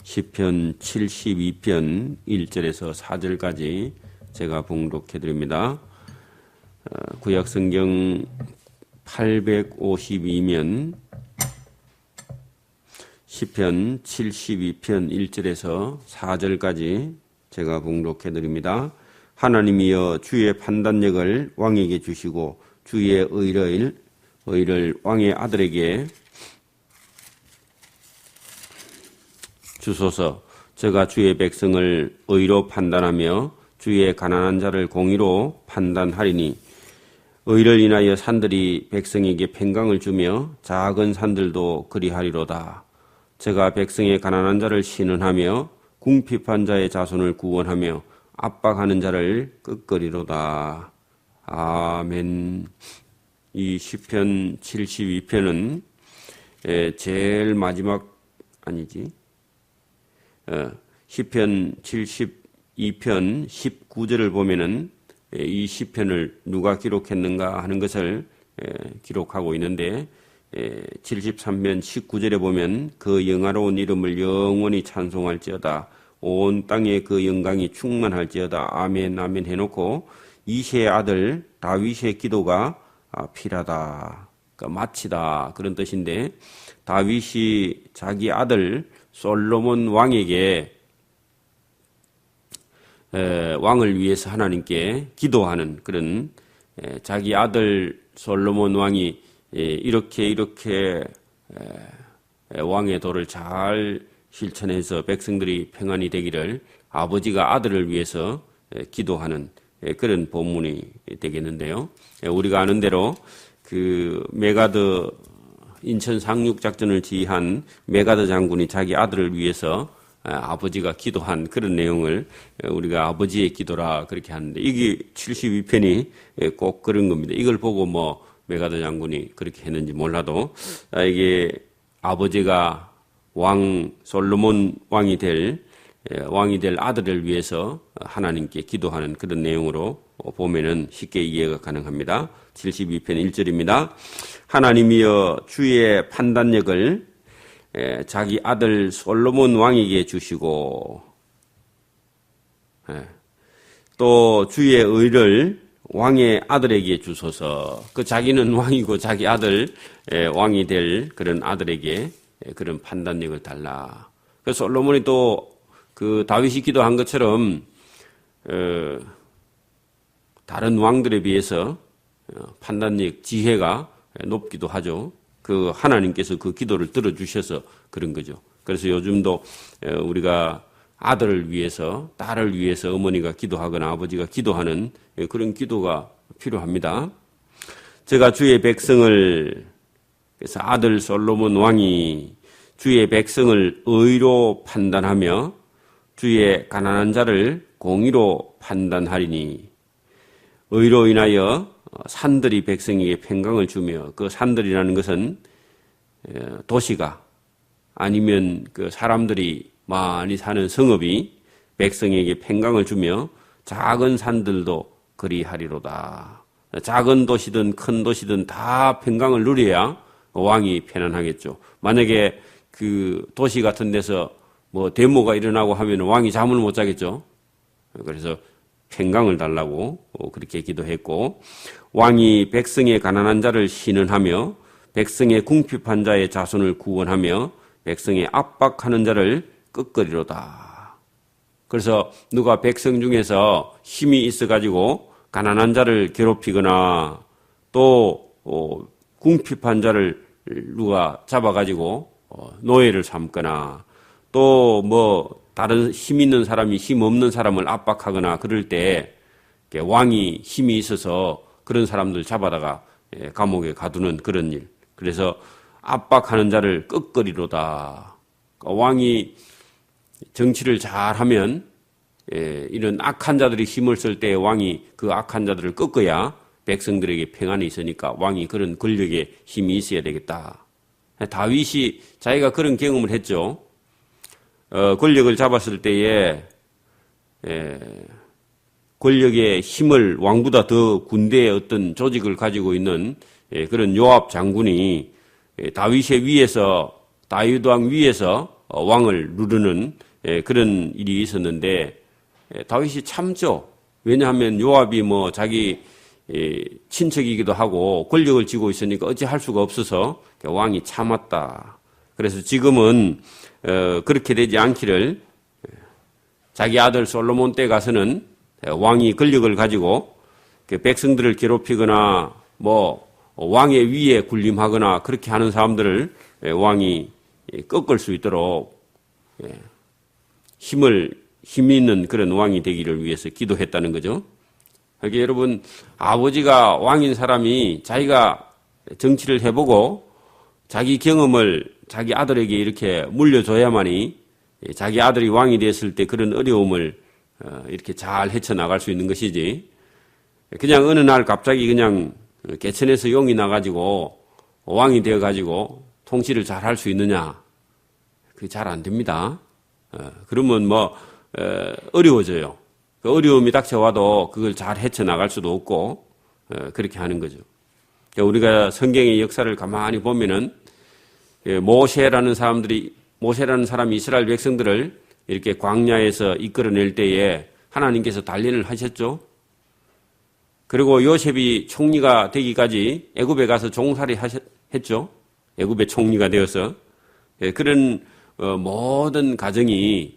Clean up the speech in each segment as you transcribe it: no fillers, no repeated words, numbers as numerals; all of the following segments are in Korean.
시편 72편 1절에서 4절까지 제가 봉독해 드립니다. 구약성경 852면 시편 72편 1절에서 4절까지 제가 봉독해 드립니다. 하나님이여 주의 판단력을 왕에게 주시고 주의 의를 왕의 아들에게 주소서. 제가 주의 백성을 의로 판단하며 주의 가난한 자를 공의로 판단하리니 의를 인하여 산들이 백성에게 평강을 주며 작은 산들도 그리하리로다. 제가 백성의 가난한 자를 신은하며 궁핍한 자의 자손을 구원하며 압박하는 자를 끄끄리로다. 아멘. 이 시편 72편은 제일 마지막 아니지. 시편 72편 19절을 보면은 이 시편을 누가 기록했는가 하는 것을 기록하고 있는데 73편 19절에 보면 그 영화로운 이름을 영원히 찬송할지어다. 온 땅에 그 영광이 충만할지어다. 아멘 아멘 해놓고 이새의 아들 다윗의 기도가 필하다. 그러니까 마치다 그런 뜻인데 다윗이 자기 아들 솔로몬 왕에게 왕을 위해서 하나님께 기도하는 그런 자기 아들 솔로몬 왕이 이렇게 왕의 도를 잘 실천해서 백성들이 평안이 되기를 아버지가 아들을 위해서 기도하는 그런 본문이 되겠는데요. 우리가 아는 대로 그 메가드 인천 상륙작전을 지휘한 메가드 장군이 자기 아들을 위해서 아버지가 기도한 그런 내용을 우리가 아버지의 기도라 그렇게 하는데 이게 72편이 꼭 그런 겁니다. 이걸 보고 뭐 메가드 장군이 그렇게 했는지 몰라도 이게 아버지가 솔로몬 왕이 될 아들을 위해서 하나님께 기도하는 그런 내용으로 보면은 쉽게 이해가 가능합니다. 72편 1절입니다. 하나님이여 주의 판단력을 자기 아들 솔로몬 왕에게 주시고 또 주의 의를 왕의 아들에게 주소서. 그 자기는 왕이고 자기 아들 왕이 될 그런 아들에게 그런 판단력을 달라. 그 솔로몬이 또 그 다윗이 기도한 것처럼 다른 왕들에 비해서 판단력, 지혜가 높기도 하죠. 그 하나님께서 그 기도를 들어주셔서 그런 거죠. 그래서 요즘도 우리가 아들을 위해서, 딸을 위해서 어머니가 기도하거나 아버지가 기도하는 그런 기도가 필요합니다. 제가 주의 백성을, 그래서 아들 솔로몬 왕이 주의 백성을 의로 판단하며 주의 가난한 자를 공의로 판단하리니 의로 인하여 산들이 백성에게 평강을 주며 그 산들이라는 것은 도시가 아니면 그 사람들이 많이 사는 성읍이 백성에게 평강을 주며 작은 산들도 그리하리로다. 작은 도시든 큰 도시든 다 평강을 누려야 왕이 편안하겠죠. 만약에 그 도시 같은 데서 뭐 데모가 일어나고 하면 왕이 잠을 못 자겠죠. 그래서 평강을 달라고 그렇게 기도했고 왕이 백성의 가난한 자를 신은하며 백성의 궁핍한 자의 자손을 구원하며 백성의 압박하는 자를 끄끄리로다. 그래서 누가 백성 중에서 힘이 있어가지고 가난한 자를 괴롭히거나 또 궁핍한 자를 누가 잡아가지고 노예를 삼거나 또 뭐 다른 힘 있는 사람이 힘 없는 사람을 압박하거나 그럴 때 왕이 힘이 있어서 그런 사람들 잡아다가 감옥에 가두는 그런 일. 그래서 압박하는 자를 끄끄리로다. 왕이 정치를 잘하면 이런 악한 자들이 힘을 쓸 때 왕이 그 악한 자들을 꺾어야 백성들에게 평안이 있으니까 왕이 그런 권력에 힘이 있어야 되겠다. 다윗이 자기가 그런 경험을 했죠. 권력을 잡았을 때에 권력의 힘을 왕보다 더 군대의 어떤 조직을 가지고 있는 그런 요압 장군이 다윗 왕 위에서 왕을 누르는 그런 일이 있었는데 다윗이 참죠. 왜냐하면 요압이 뭐 자기 친척이기도 하고 권력을 쥐고 있으니까 어찌할 수가 없어서 왕이 참았다. 그래서 지금은 그렇게 되지 않기를 자기 아들 솔로몬 때 가서는 왕이 권력을 가지고 백성들을 괴롭히거나 뭐 왕의 위에 군림하거나 그렇게 하는 사람들을 왕이 꺾을 수 있도록 힘 있는 그런 왕이 되기를 위해서 기도했다는 거죠. 그러니까 여러분, 아버지가 왕인 사람이 자기가 정치를 해보고 자기 경험을 자기 아들에게 이렇게 물려줘야만이 자기 아들이 왕이 됐을 때 그런 어려움을 이렇게 잘 헤쳐나갈 수 있는 것이지, 그냥 어느 날 갑자기 그냥 개천에서 용이 나가지고 왕이 되어가지고 통치를 잘 할 수 있느냐? 그게 잘 안 됩니다. 그러면 어려워져요. 그 어려움이 닥쳐와도 그걸 잘 헤쳐나갈 수도 없고, 그렇게 하는 거죠. 우리가 성경의 역사를 가만히 보면은, 모세라는 사람이 이스라엘 백성들을 이렇게 광야에서 이끌어낼 때에 하나님께서 단련을 하셨죠. 그리고 요셉이 총리가 되기까지 애굽에 가서 종살이 했죠. 애굽의 총리가 되어서. 그런 모든 과정이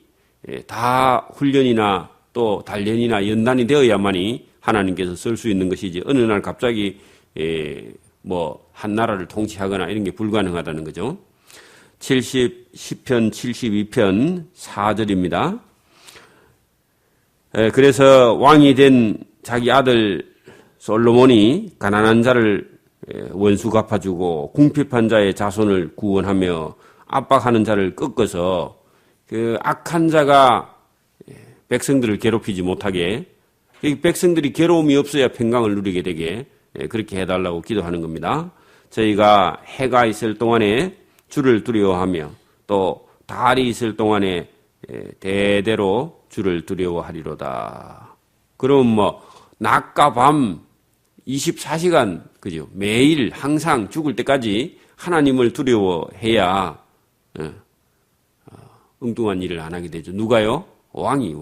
다 훈련이나 또 단련이나 연단이 되어야만이 하나님께서 쓸 수 있는 것이지, 어느 날 갑자기 한 나라를 통치하거나 이런 게 불가능하다는 거죠. 10편 72편 4절입니다. 그래서 왕이 된 자기 아들 솔로몬이 가난한 자를 원수 갚아주고 궁핍한 자의 자손을 구원하며 압박하는 자를 꺾어서 그 악한 자가 백성들을 괴롭히지 못하게, 백성들이 괴로움이 없어야 평강을 누리게 되게 그렇게 해달라고 기도하는 겁니다. 저희가 해가 있을 동안에 주를 두려워하며 또 달이 있을 동안에 대대로 주를 두려워하리로다. 그럼 낮과 밤 24시간, 그죠? 매일 항상 죽을 때까지 하나님을 두려워해야 엉뚱한 일을 안 하게 되죠. 누가요? 왕이.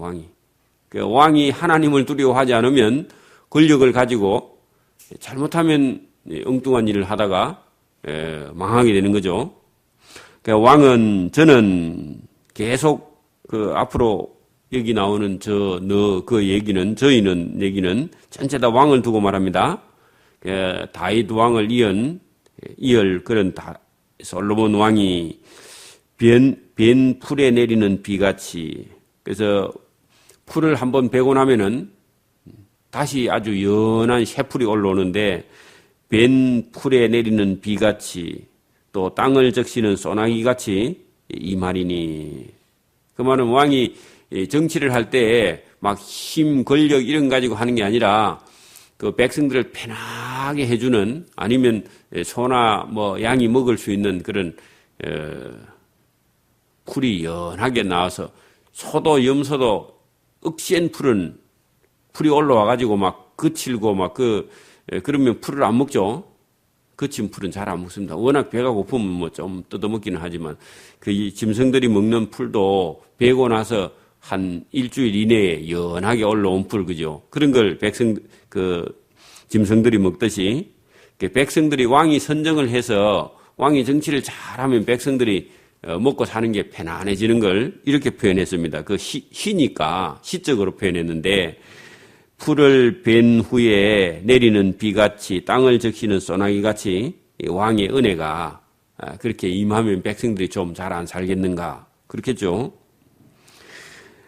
왕이 하나님을 두려워하지 않으면 권력을 가지고 잘못하면 엉뚱한 일을 하다가 망하게 되는 거죠. 왕은, 저는 계속 앞으로 여기 나오는 저희는 얘기는 전체 다 왕을 두고 말합니다. 다윗 왕을 이을 그런 솔로몬 왕이 벤 풀에 내리는 비같이, 그래서 풀을 한번 베고 나면은 다시 아주 연한 새풀이 올라오는데, 벤 풀에 내리는 비같이 또 땅을 적시는 소나기같이 이 말이니. 그 말은 왕이 정치를 할 때 막 힘, 권력 이런 가지고 하는 게 아니라 그 백성들을 편하게 해주는, 아니면 소나 양이 먹을 수 있는 그런 풀이 연하게 나와서, 소도 염소도 억센 풀이 올라와가지고 막 거칠고 그러면 풀을 안 먹죠. 거친 풀은 잘 안 먹습니다. 워낙 배가 고프면 좀 뜯어먹기는 하지만, 이 짐승들이 먹는 풀도 베고 나서 한 일주일 이내에 연하게 올라온 풀, 그죠? 그런 걸 짐승들이 먹듯이, 백성들이 왕이 선정을 해서 왕이 정치를 잘하면 백성들이 먹고 사는 게 편안해지는 걸 이렇게 표현했습니다. 시니까 시적으로 표현했는데, 풀을 벤 후에 내리는 비같이 땅을 적시는 소나기같이 왕의 은혜가 그렇게 임하면 백성들이 좀 잘 안 살겠는가, 그렇겠죠.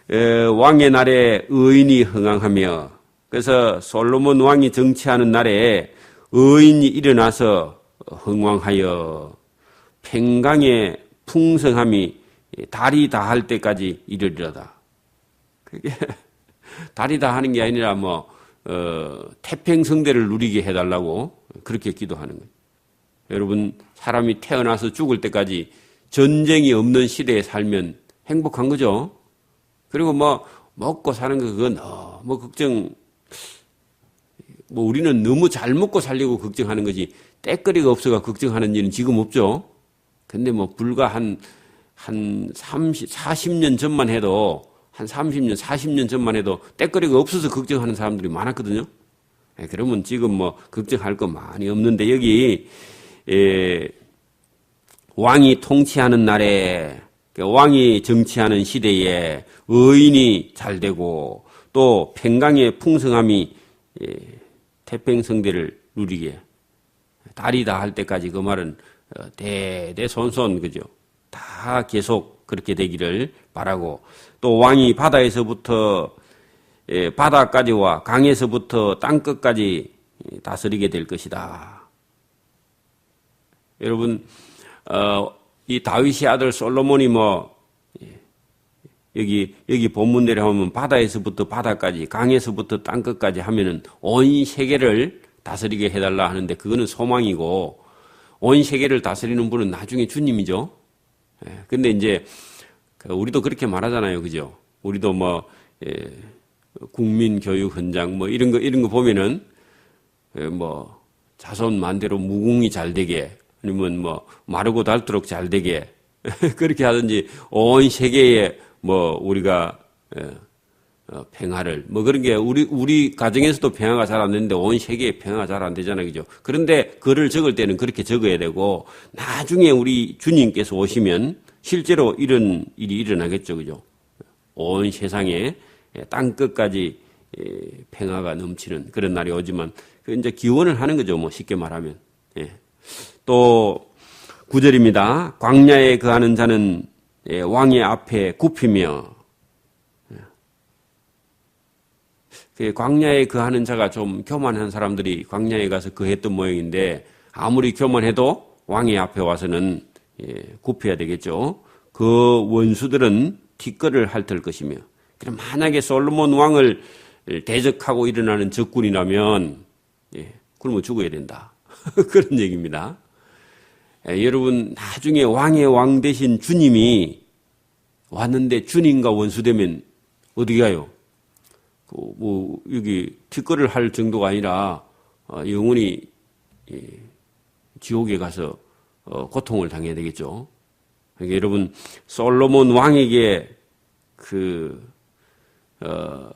왕의 날에 의인이 흥황하며, 그래서 솔로몬 왕이 정치하는 날에 의인이 일어나서 흥황하여 평강의 풍성함이 달이 다할 때까지 이르리로다. 그게 달이 다하는 게 아니라 태평성대를 누리게 해달라고 그렇게 기도하는 거예요. 여러분, 사람이 태어나서 죽을 때까지 전쟁이 없는 시대에 살면 행복한 거죠. 그리고 먹고 사는 거, 그건 걱정, 우리는 너무 잘 먹고 살려고 걱정하는 거지, 때거리가 없어가 걱정하는 일은 지금 없죠. 근데 불과 한 한 40년 전만 해도 한 30년, 40년 전만 해도 때거리가 없어서 걱정하는 사람들이 많았거든요. 그러면 지금 뭐 걱정할 거 많이 없는데 여기 왕이 통치하는 날에 왕이 정치하는 시대에 의인이 잘 되고 또 평강의 풍성함이 태평성대를 누리게 달이다 할 때까지 그 말은 대대손손 그죠? 다 계속 그렇게 되기를 바라고 또 왕이 바다에서부터 바다까지와 강에서부터 땅끝까지 다스리게 될 것이다. 여러분 이 다윗의 아들 솔로몬이 여기 본문대로 하면 바다에서부터 바다까지 강에서부터 땅끝까지 하면은 온 세계를 다스리게 해달라 하는데 그거는 소망이고 온 세계를 다스리는 분은 나중에 주님이죠. 근데 이제 우리도 그렇게 말하잖아요, 그죠? 우리도 국민 교육 현장 이런 거 보면은 자손 만대로 무궁이 잘 되게 아니면 마르고 닳도록 잘 되게 그렇게 하든지 온 세계에 우리가 평화를 그런 게 우리 가정에서도 평화가 잘 안 되는데 온 세계에 평화가 잘 안 되잖아요, 그죠? 그런데 글을 적을 때는 그렇게 적어야 되고 나중에 우리 주님께서 오시면 실제로 이런 일이 일어나겠죠, 그죠? 온 세상에 땅 끝까지 평화가 넘치는 그런 날이 오지만 그 이제 기원을 하는 거죠, 쉽게 말하면. 또 9절입니다. 광야에 거하는 자는 왕의 앞에 굽히며 광야에 거하는 자가 좀 교만한 사람들이 광야에 가서 거했던 모양인데 아무리 교만해도 왕의 앞에 와서는 굽혀야 되겠죠. 그 원수들은 티끌을 핥을 것이며 그럼 만약에 솔로몬 왕을 대적하고 일어나는 적군이라면 굶어 죽어야 된다. 그런 얘기입니다. 여러분 나중에 왕의 왕 대신 주님이 왔는데 주님과 원수되면 어디 가요? 여기 티끌을 할 정도가 아니라 영원히 지옥에 가서 고통을 당해야 되겠죠. 그러니까 여러분 솔로몬 왕에게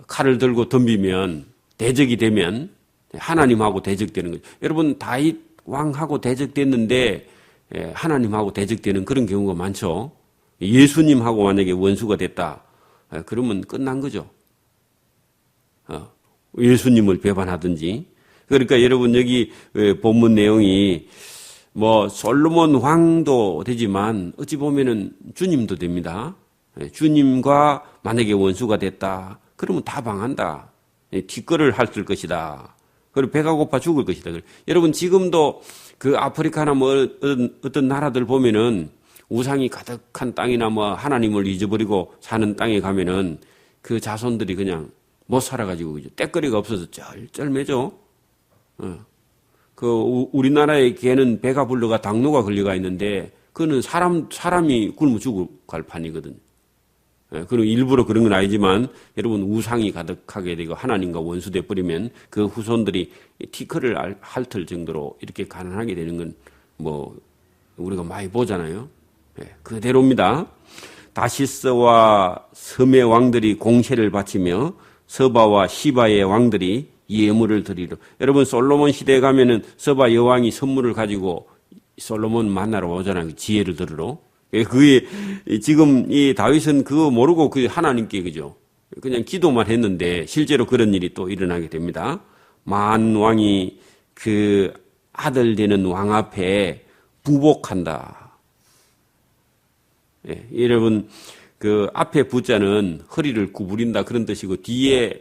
칼을 들고 덤비면 대적이 되면 하나님하고 대적되는 거죠. 여러분 다윗 왕하고 대적됐는데 하나님하고 대적되는 그런 경우가 많죠. 예수님하고 만약에 원수가 됐다. 그러면 끝난 거죠. 예수님을 배반하든지. 그러니까 여러분 여기 본문 내용이 솔로몬 왕도 되지만 어찌 보면은 주님도 됩니다. 주님과 만약에 원수가 됐다. 그러면 다 방한다. 티끌을 핥을 것이다. 그리고 배가 고파 죽을 것이다. 여러분 지금도 그 아프리카나 어떤 나라들 보면은 우상이 가득한 땅이나 하나님을 잊어버리고 사는 땅에 가면은 그 자손들이 그냥 못 살아가지고 그죠. 때거리가 없어서 쩔쩔매죠. 우리나라의 개는 배가 불러가 당뇨가 걸려가 있는데 그거는 사람이 굶어 죽을 판이거든요. 그리고 일부러 그런 건 아니지만 여러분 우상이 가득하게 되고 하나님과 원수돼 버리면 그 후손들이 티끌을 핥을 정도로 이렇게 가난하게 되는 건 우리가 많이 보잖아요. 그대로입니다. 다시스와 섬의 왕들이 공세를 바치며 서바와 시바의 왕들이 예물을 드리러. 여러분 솔로몬 시대에 가면은 서바 여왕이 선물을 가지고 솔로몬 만나러 오잖아요. 지혜를 들으러. 그게 지금 이 다윗은 그거 모르고 그 하나님께 그죠. 그냥 기도만 했는데 실제로 그런 일이 또 일어나게 됩니다. 만왕이 그 아들 되는 왕 앞에 부복한다. 여러분 그 앞에 부자는 허리를 구부린다 그런 뜻이고 뒤에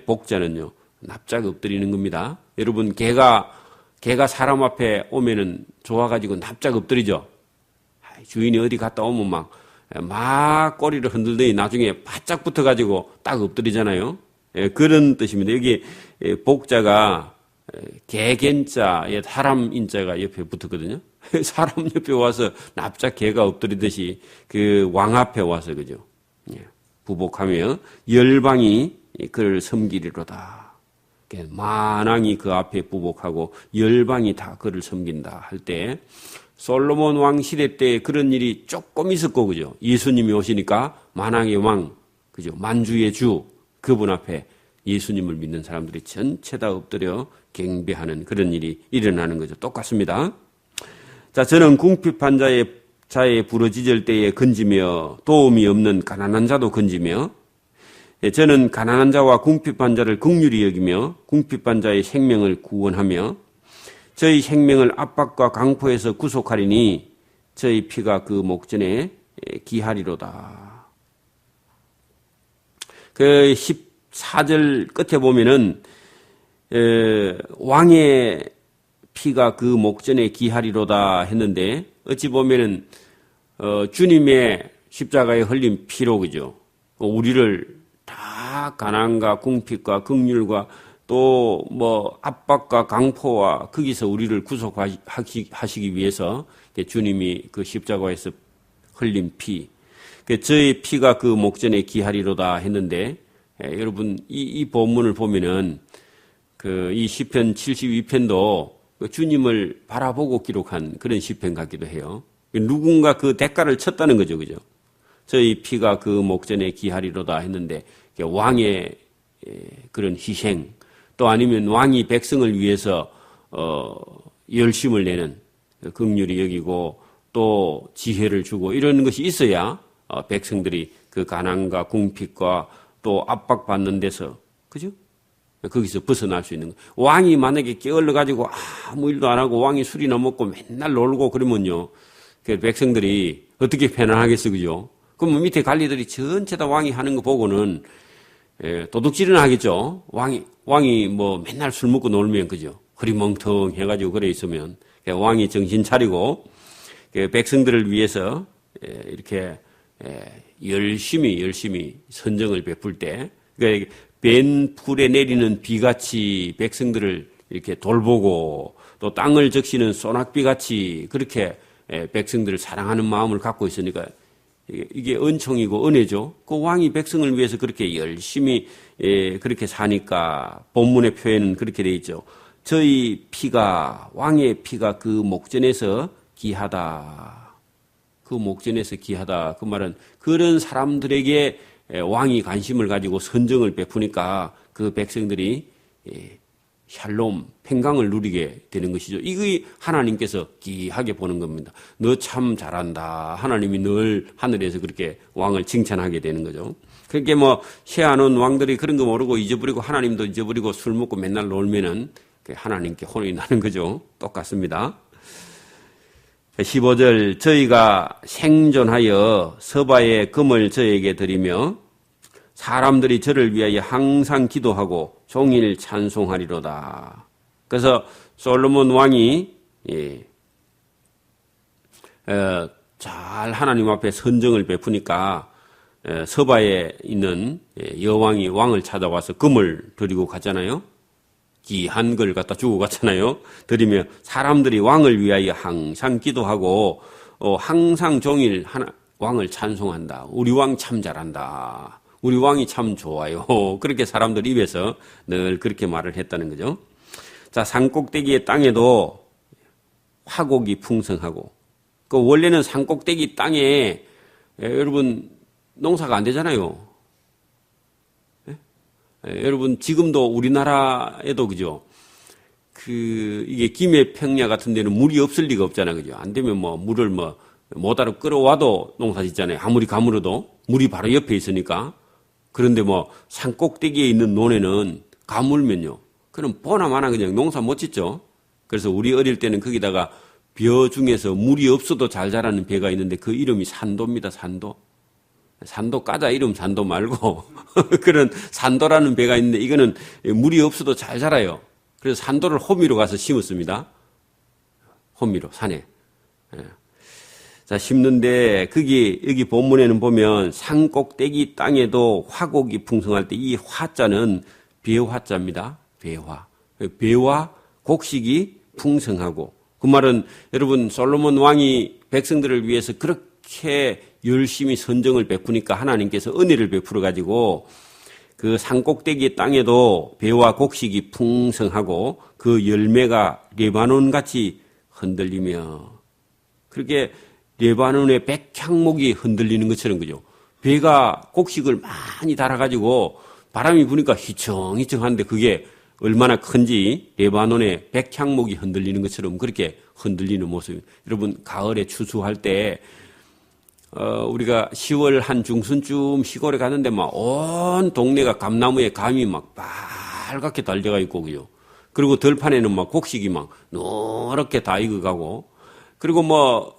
복자는요 납작 엎드리는 겁니다. 여러분 개가 사람 앞에 오면은 좋아가지고 납작 엎드리죠. 주인이 어디 갔다 오면 막 꼬리를 흔들더니 나중에 바짝 붙어가지고 딱 엎드리잖아요. 그런 뜻입니다. 여기 복자가 개견자에 사람 인자가 옆에 붙었거든요. 사람 옆에 와서 납작 개가 엎드리듯이 그 왕 앞에 와서 그죠. 부복하며 열방이 그를 섬기리로다. 만왕이 그 앞에 부복하고 열방이 다 그를 섬긴다 할 때 솔로몬 왕 시대 때 그런 일이 조금 있었고, 그죠? 예수님이 오시니까 만왕의 왕, 그죠? 만주의 주, 그분 앞에 예수님을 믿는 사람들이 전체 다 엎드려 경배하는 그런 일이 일어나는 거죠. 똑같습니다. 자, 저는 궁핍한 자의 부르짖을 때에 건지며 도움이 없는 가난한 자도 건지며, 저는 가난한 자와 궁핍한 자를 긍휼히 여기며 궁핍한 자의 생명을 구원하며 저희 생명을 압박과 강포에서 구속하리니 저희 피가 그 목전에 기하리로다. 그 14절 끝에 보면은 왕의 피가 그 목전에 기하리로다 했는데, 어찌 보면은 주님의 십자가에 흘린 피로, 그죠? 우리를 다 가난과 궁핍과 긍휼과 또 뭐 압박과 강포와 거기서 우리를 구속하시기 위해서 주님이 그 십자가에서 흘린 피, 저의 피가 그 목전에 기하리로다 했는데, 여러분 이 본문을 보면은 이 시편 72편도 주님을 바라보고 기록한 그런 시편 같기도 해요. 누군가 그 대가를 쳤다는 거죠, 그죠? 저희 피가 그 목전에 기하리로다 했는데, 왕의 그런 희생, 또 아니면 왕이 백성을 위해서 열심을 내는, 긍휼히 여기고 또 지혜를 주고 이런 것이 있어야 백성들이 그 가난과 궁핍과 또 압박받는 데서, 그죠? 거기서 벗어날 수 있는 거예요. 왕이 만약에 게을러 가지고 아무 일도 안 하고 왕이 술이나 먹고 맨날 놀고 그러면요, 그 백성들이 어떻게 편안하겠어, 그죠? 그럼 밑에 관리들이 전체 다 왕이 하는 거 보고는 도둑질은 하겠죠. 왕이 뭐 맨날 술 먹고 놀면, 그죠? 허리멍텅 해가지고 그래 있으면 왕이 정신 차리고 백성들을 위해서 이렇게 열심히 선정을 베풀 때, 그러니까 벤 풀에 내리는 비같이 백성들을 이렇게 돌보고 또 땅을 적시는 소낙비같이 그렇게 백성들을 사랑하는 마음을 갖고 있으니까 이게 은총이고 은혜죠. 그 왕이 백성을 위해서 그렇게 열심히 그렇게 사니까 본문의 표현은 그렇게 돼 있죠. 저희 피가, 왕의 피가 그 목전에서 기하다. 그 목전에서 기하다. 그 말은 그런 사람들에게 왕이 관심을 가지고 선정을 베푸니까 그 백성들이 샬롬, 평강을 누리게 되는 것이죠. 이게 하나님께서 귀하게 보는 겁니다. 너 참 잘한다. 하나님이 늘 하늘에서 그렇게 왕을 칭찬하게 되는 거죠. 그렇게 뭐 세아는 왕들이 그런 거 모르고 잊어버리고 하나님도 잊어버리고 술 먹고 맨날 놀면은 하나님께 혼이 나는 거죠. 똑같습니다. 15절, 저희가 생존하여 서바의 금을 저에게 드리며 사람들이 저를 위하여 항상 기도하고 종일 찬송하리로다. 그래서 솔로몬 왕이 잘 하나님 앞에 선정을 베푸니까 서바에 있는 여왕이 왕을 찾아와서 금을 드리고 갔잖아요. 귀한 걸 갖다 주고 갔잖아요. 드리며 사람들이 왕을 위하여 항상 기도하고 항상 종일 왕을 찬송한다. 우리 왕 참 잘한다. 우리 왕이 참 좋아요. 그렇게 사람들 입에서 늘 그렇게 말을 했다는 거죠. 자, 산꼭대기의 땅에도 화곡이 풍성하고, 그 원래는 산꼭대기 땅에 여러분 농사가 안 되잖아요. 여러분 지금도 우리나라에도, 그죠? 이게 김해 평야 같은 데는 물이 없을 리가 없잖아요, 그죠? 안 되면 뭐 물을 모다로 끌어와도 농사 짓잖아요. 아무리 가물어도 물이 바로 옆에 있으니까. 그런데 뭐 산꼭대기에 있는 논에는 가물면요, 그럼 보나마나 그냥 농사 못 짓죠. 그래서 우리 어릴 때는 거기다가 벼 중에서 물이 없어도 잘 자라는 배가 있는데 그 이름이 산도입니다. 산도 까자 이름 산도 말고 그런 산도라는 배가 있는데 이거는 물이 없어도 잘 자라요. 그래서 산도를 호미로 가서 심었습니다. 호미로 산에. 자, 심는데 여기 본문에는 보면 산꼭대기 땅에도 화곡이 풍성할 때 이 화자는 배화자입니다. 배와 곡식이 풍성하고, 그 말은 여러분 솔로몬 왕이 백성들을 위해서 그렇게 열심히 선정을 베푸니까 하나님께서 은혜를 베풀어 가지고 그 산꼭대기 땅에도 배와 곡식이 풍성하고 그 열매가 레바논 같이 흔들리며, 그렇게 레바논의 백향목이 흔들리는 것처럼 그죠. 배가 곡식을 많이 달아가지고 바람이 부니까 휘청휘청한데 그게 얼마나 큰지 레바논의 백향목이 흔들리는 것처럼 그렇게 흔들리는 모습. 여러분 가을에 추수할 때 우리가 10월 한 중순쯤 시골에 가는데 막 온 동네가 감나무에 감이 막 빨갛게 달려가 있고 그죠. 그리고 들판에는 막 곡식이 막 노랗게 다 익어가고 그리고 뭐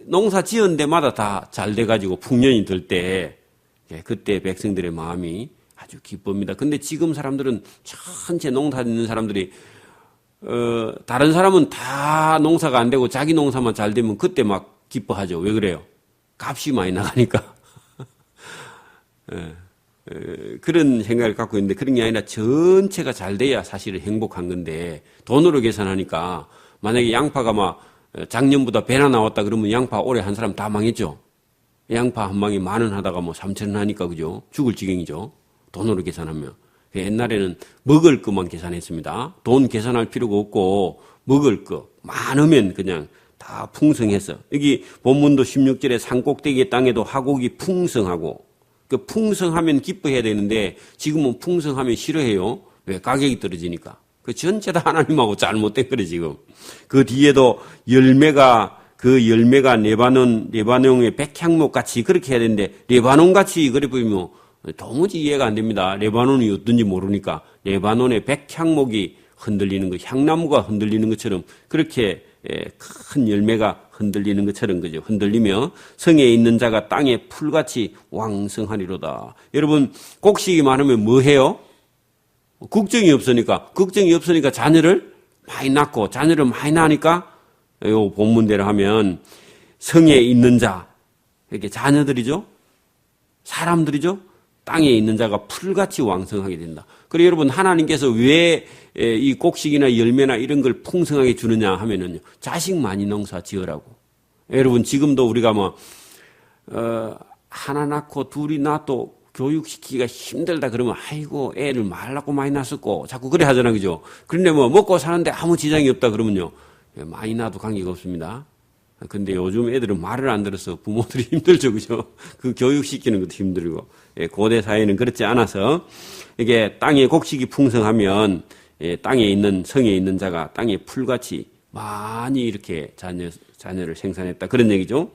농사 지은 데마다 다 잘 돼가지고 풍년이 들 때 그때 백성들의 마음이 아주 기쁩니다. 근데 지금 사람들은 전체 농사 짓는 사람들이 다른 사람은 다 농사가 안 되고 자기 농사만 잘 되면 그때 막 기뻐하죠. 왜 그래요? 값이 많이 나가니까. 그런 생각을 갖고 있는데 그런 게 아니라 전체가 잘 돼야 사실은 행복한 건데 돈으로 계산하니까 만약에 양파가 막 작년보다 배나 나왔다 그러면 양파 올해 한 사람 다 망했죠. 양파 한 망이 10,000원 하다가 뭐 3,000원 하니까 그죠. 죽을 지경이죠. 돈으로 계산하면. 옛날에는 먹을 것만 계산했습니다. 돈 계산할 필요가 없고 먹을 거 많으면 그냥 다 풍성해서 여기 본문도 16절에 산꼭대기의 땅에도 하곡이 풍성하고 그 풍성하면 기뻐해야 되는데 지금은 풍성하면 싫어해요. 왜? 가격이 떨어지니까. 그 전체 다 하나님하고 잘못된 거래 지금. 그 뒤에도 열매가 레바논의 백향목 같이 그렇게 해야 되는데 레바논 같이 그래 보이면 도무지 이해가 안 됩니다. 레바논이 어떤지 모르니까 레바논의 백향목이 흔들리는 것, 향나무가 흔들리는 것처럼 그렇게 큰 열매가 흔들리는 것처럼 그죠. 흔들리며 성에 있는 자가 땅에 풀같이 왕성하리로다. 여러분 곡식이 많으면 뭐 해요? 걱정이 없으니까 자녀를 많이 낳고 자녀를 많이 낳으니까 요 본문대로 하면 성에 있는 자 이렇게 자녀들이죠. 사람들이죠. 땅에 있는 자가 풀같이 왕성하게 된다. 그리고 여러분 하나님께서 왜 이 곡식이나 열매나 이런 걸 풍성하게 주느냐 하면은요. 자식 많이 농사 지으라고. 여러분 지금도 우리가 뭐 하나 낳고 둘이 낳아도 교육시키기가 힘들다 그러면 아이고 애를 말 낳고 많이 낳았고 자꾸 그래 하잖아 그죠. 그런데 뭐 먹고 사는데 아무 지장이 없다 그러면요. 많이 낳아도 관계가 없습니다. 근데 요즘 애들은 말을 안 들어서 부모들이 힘들죠, 그죠? 그 교육시키는 것도 힘들고. 고대 사회는 그렇지 않아서, 이게 땅에 곡식이 풍성하면, 땅에 있는, 성에 있는 자가 땅에 풀같이 많이 이렇게 자녀를 생산했다. 그런 얘기죠.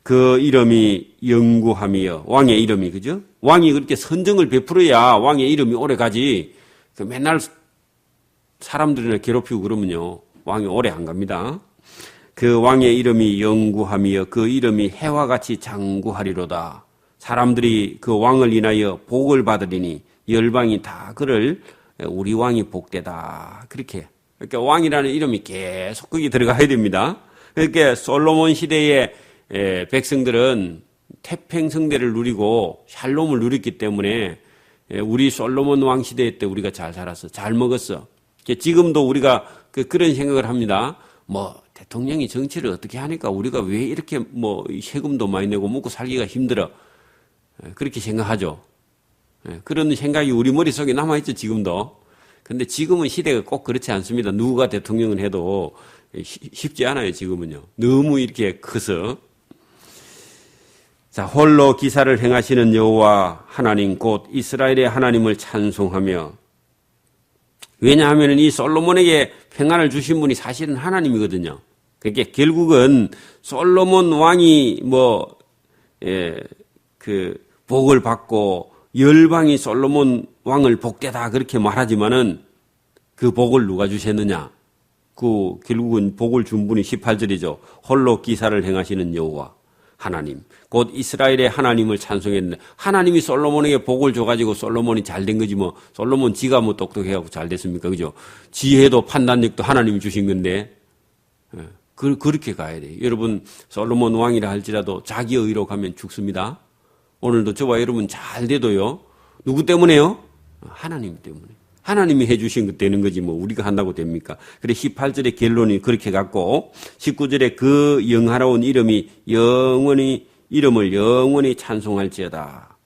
그 이름이 영구함이여. 왕의 이름이, 그죠? 왕이 그렇게 선정을 베풀어야 왕의 이름이 오래 가지. 맨날 사람들이나 괴롭히고 그러면요. 왕이 오래 안 갑니다. 그 왕의 이름이 영구함이여 그 이름이 해와 같이 장구하리로다. 사람들이 그 왕을 인하여 복을 받으리니 열방이 다 그를 우리 왕이 복되다. 그렇게. 그러니까 왕이라는 이름이 계속 거기 들어가야 됩니다. 그러니까 솔로몬 시대의 백성들은 태평성대를 누리고 샬롬을 누렸기 때문에 우리 솔로몬 왕 시대 때 우리가 잘 살았어. 잘 먹었어. 지금도 우리가 그런 생각을 합니다. 뭐 대통령이 정치를 어떻게 하니까 우리가 왜 이렇게 뭐 세금도 많이 내고 먹고 살기가 힘들어. 그렇게 생각하죠. 그런 생각이 우리 머릿속에 남아있죠, 지금도. 근데 지금은 시대가 꼭 그렇지 않습니다. 누가 대통령을 해도 쉽지 않아요, 지금은요. 너무 이렇게 커서. 자, 홀로 기사를 행하시는 여호와 하나님 곧 이스라엘의 하나님을 찬송하며 왜냐하면 이 솔로몬에게 평안을 주신 분이 사실은 하나님이거든요. 그러니까 결국은 솔로몬 왕이 복을 받고 열방이 솔로몬 왕을 복되다 그렇게 말하지만은 그 복을 누가 주셨느냐? 결국은 복을 준 분이 18절이죠. 홀로 기사를 행하시는 여호와 하나님 곧 이스라엘의 하나님을 찬송했는데 하나님이 솔로몬에게 복을 줘가지고 솔로몬이 잘된 거지 뭐 솔로몬 지가 뭐 똑똑해갖고 잘 됐습니까? 그죠? 지혜도 판단력도 하나님이 주신 건데 그렇게 가야 돼요. 여러분 솔로몬 왕이라 할지라도 자기 의로 가면 죽습니다. 오늘도 저와 여러분 잘 돼도요. 누구 때문에요? 하나님 때문에. 하나님이 해주신 것 되는 거지 뭐 우리가 한다고 됩니까? 그래 18절의 결론이 그렇게 갔고 19절에 그 영화로운 이름을 영원히 찬송할지어다.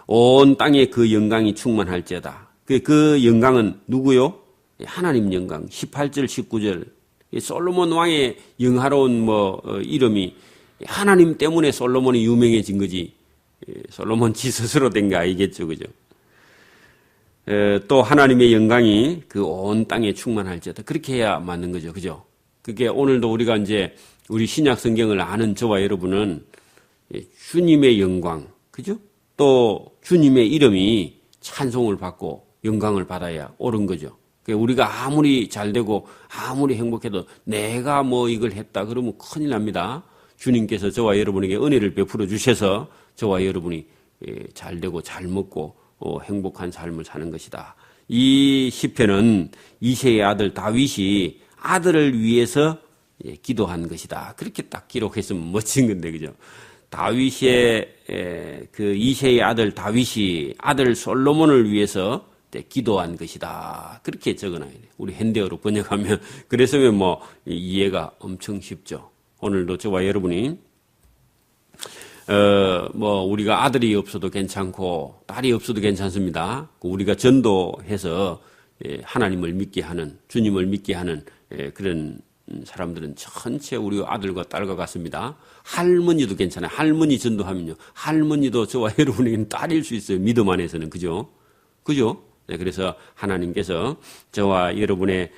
온 땅에 그 영광이 충만할지어다. 그 영광은 누구요? 하나님 영광. 18절 19절 이 솔로몬 왕의 영화로운 이름이 하나님 때문에 솔로몬이 유명해진 거지. 솔로몬 지 스스로 된 게 아니겠죠, 그죠? 또 하나님의 영광이 그 온 땅에 충만할지어다. 그렇게 해야 맞는 거죠, 그죠? 그게 오늘도 우리가 이제 우리 신약 성경을 아는 저와 여러분은 주님의 영광, 그죠? 또 주님의 이름이 찬송을 받고 영광을 받아야 옳은 거죠. 우리가 아무리 잘되고 아무리 행복해도 내가 이걸 했다 그러면 큰일 납니다. 주님께서 저와 여러분에게 은혜를 베풀어 주셔서 저와 여러분이 잘되고 잘 먹고 행복한 삶을 사는 것이다. 이 시편은 이새의 아들 다윗이 아들을 위해서 기도한 것이다. 그렇게 딱 기록했으면 멋진 건데, 그죠? 다윗의 그 이새의 아들 다윗이 아들 솔로몬을 위해서 기도한 것이다. 그렇게 적어놔야 돼요. 우리 현대어로 번역하면 그랬으면 이해가 엄청 쉽죠. 오늘도 저와 여러분이 우리가 아들이 없어도 괜찮고 딸이 없어도 괜찮습니다. 우리가 전도해서 하나님을 믿게 하는, 주님을 믿게 하는 그런 사람들은 전체 우리 아들과 딸과 같습니다. 할머니도 괜찮아요. 할머니 전도하면요. 할머니도 저와 여러분에게는 딸일 수 있어요. 믿음 안에서는. 그죠? 그죠? 네, 그래서 하나님께서 저와 여러분의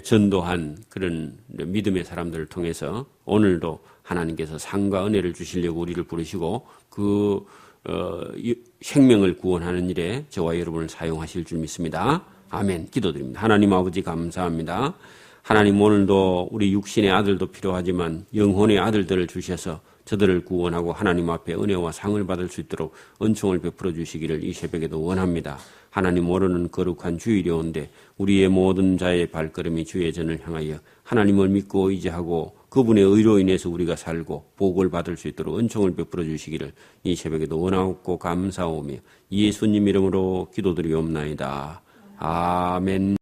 전도한 그런 믿음의 사람들을 통해서 오늘도 하나님께서 상과 은혜를 주시려고 우리를 부르시고 그 생명을 구원하는 일에 저와 여러분을 사용하실 줄 믿습니다. 아멘. 기도드립니다. 하나님 아버지 감사합니다. 하나님 오늘도 우리 육신의 아들도 필요하지만 영혼의 아들들을 주셔서 저들을 구원하고 하나님 앞에 은혜와 상을 받을 수 있도록 은총을 베풀어 주시기를 이 새벽에도 원합니다. 하나님 모르는 거룩한 주일이 온데 우리의 모든 자의 발걸음이 주의 전을 향하여 하나님을 믿고 의지하고 그분의 의로 인해서 우리가 살고 복을 받을 수 있도록 은총을 베풀어 주시기를 이 새벽에도 원하옵고 감사오며 예수님 이름으로 기도드리옵나이다. 아멘.